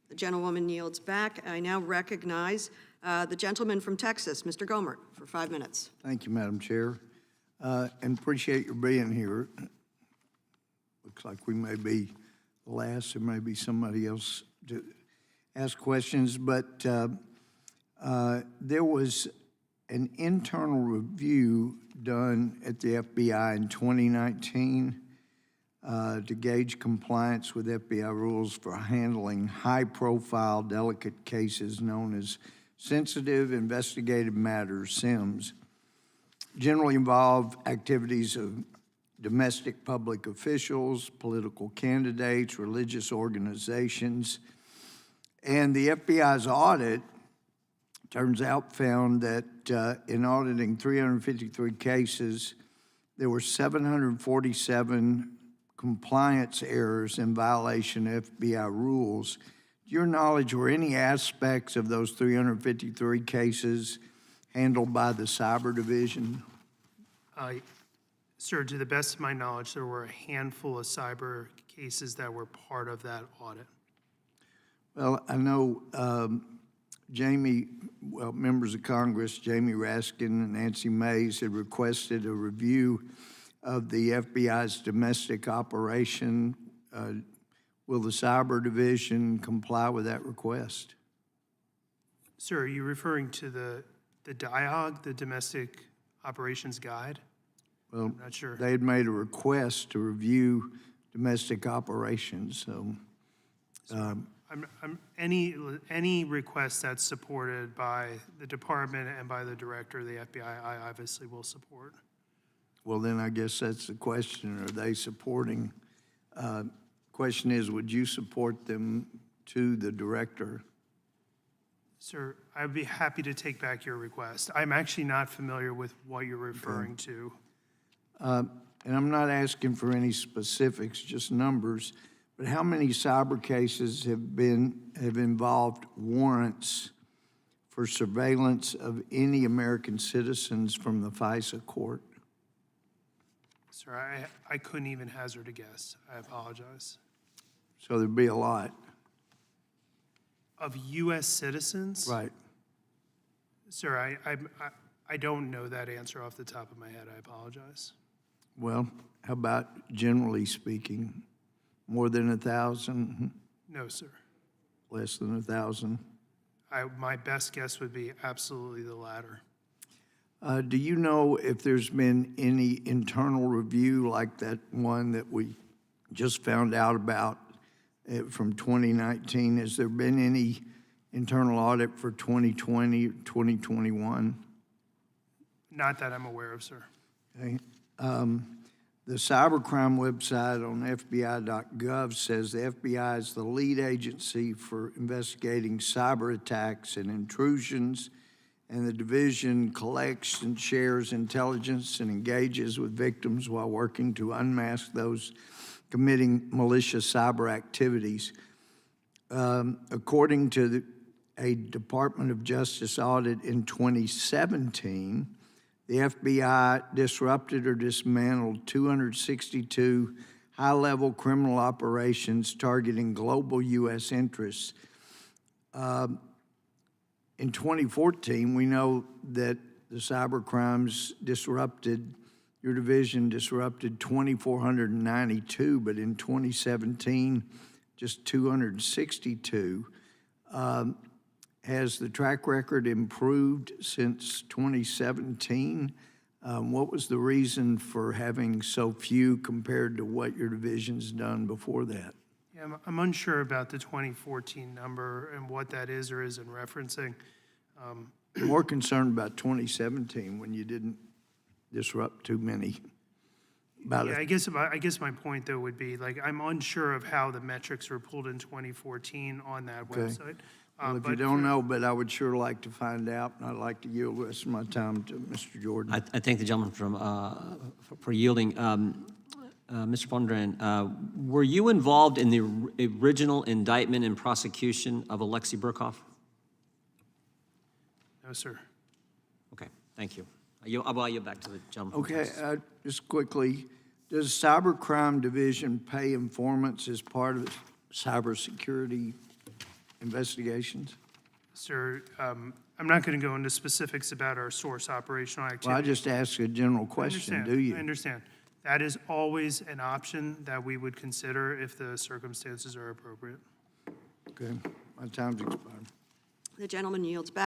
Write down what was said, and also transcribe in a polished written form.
The gentlewoman yields back. I now recognize the gentleman from Texas, Mr. Gohmert, for 5 minutes. Thank you, Madam Chair, and appreciate your being here. Looks like we may be the last. There may be somebody else to ask questions, but there was an internal review done at the FBI in 2019 to gauge compliance with FBI rules for handling high-profile, delicate cases known as sensitive investigative matters, SIMs, generally involve activities of domestic public officials, political candidates, religious organizations. And the FBI's audit, turns out, found that in auditing 353 cases, there were 747 compliance errors in violation of FBI rules. To your knowledge, were any aspects of those 353 cases handled by the Cyber Division? Sir, to the best of my knowledge, there were a handful of cyber cases that were part of that audit. Well, I know members of Congress, Jamie Raskin and Nancy Mays, had requested a review of the FBI's domestic operation. Will the Cyber Division comply with that request? Sir, are you referring to the DIOG, the Domestic Operations Guide? Well, I'm not sure. They had made a request to review domestic operations, so. Any request that's supported by the department and by the director of the FBI, I obviously will support. Well, then I guess that's the question. Are they supporting? Question is, would you support them to the director? Sir, I'd be happy to take back your request. I'm actually not familiar with what you're referring to. And I'm not asking for any specifics, just numbers, but how many cyber cases have involved warrants for surveillance of any American citizens from the FISA court? Sir, I couldn't even hazard a guess. I apologize. So there'd be a lot. Of U.S. citizens? Right. Sir, I don't know that answer off the top of my head. I apologize. Well, how about generally speaking? More than 1,000? No, sir. Less than 1,000? My best guess would be absolutely the latter. Do you know if there's been any internal review like that one that we just found out about from 2019? Has there been any internal audit for 2020, 2021? Not that I'm aware of, sir. Okay. The cybercrime website on FBI.gov says the FBI is the lead agency for investigating cyber attacks and intrusions, and the division collects and shares intelligence and engages with victims while working to unmask those committing malicious cyber activities. According to a Department of Justice audit in 2017, the FBI disrupted or dismantled 262 high-level criminal operations targeting global U.S. interests. In 2014, we know that the cyber crimes your division disrupted 2,492, but in 2017, just 262. Has the track record improved since 2017? What was the reason for having so few compared to what your division's done before that? Yeah, I'm unsure about the 2014 number and what that is or isn't referencing. More concerned about 2017 when you didn't disrupt too many. I guess my point, though, would be, like, I'm unsure of how the metrics were pulled in 2014 on that website. Well, if you don't know, but I would sure like to find out, and I'd like to yield the rest of my time to Mr. Jordan. I thank the gentleman for yielding. Mr. Vorndran, were you involved in the original indictment and prosecution of Alexei Burkov? No, sir. Okay, thank you. I'll yield back to the gentleman. Okay, just quickly, does Cybercrime Division pay informants as part of cybersecurity investigations? Sir, I'm not going to go into specifics about our source operational activity. Well, I just asked a general question, do you? I understand. That is always an option that we would consider if the circumstances are appropriate. Okay, my time's expired. The gentleman yields back.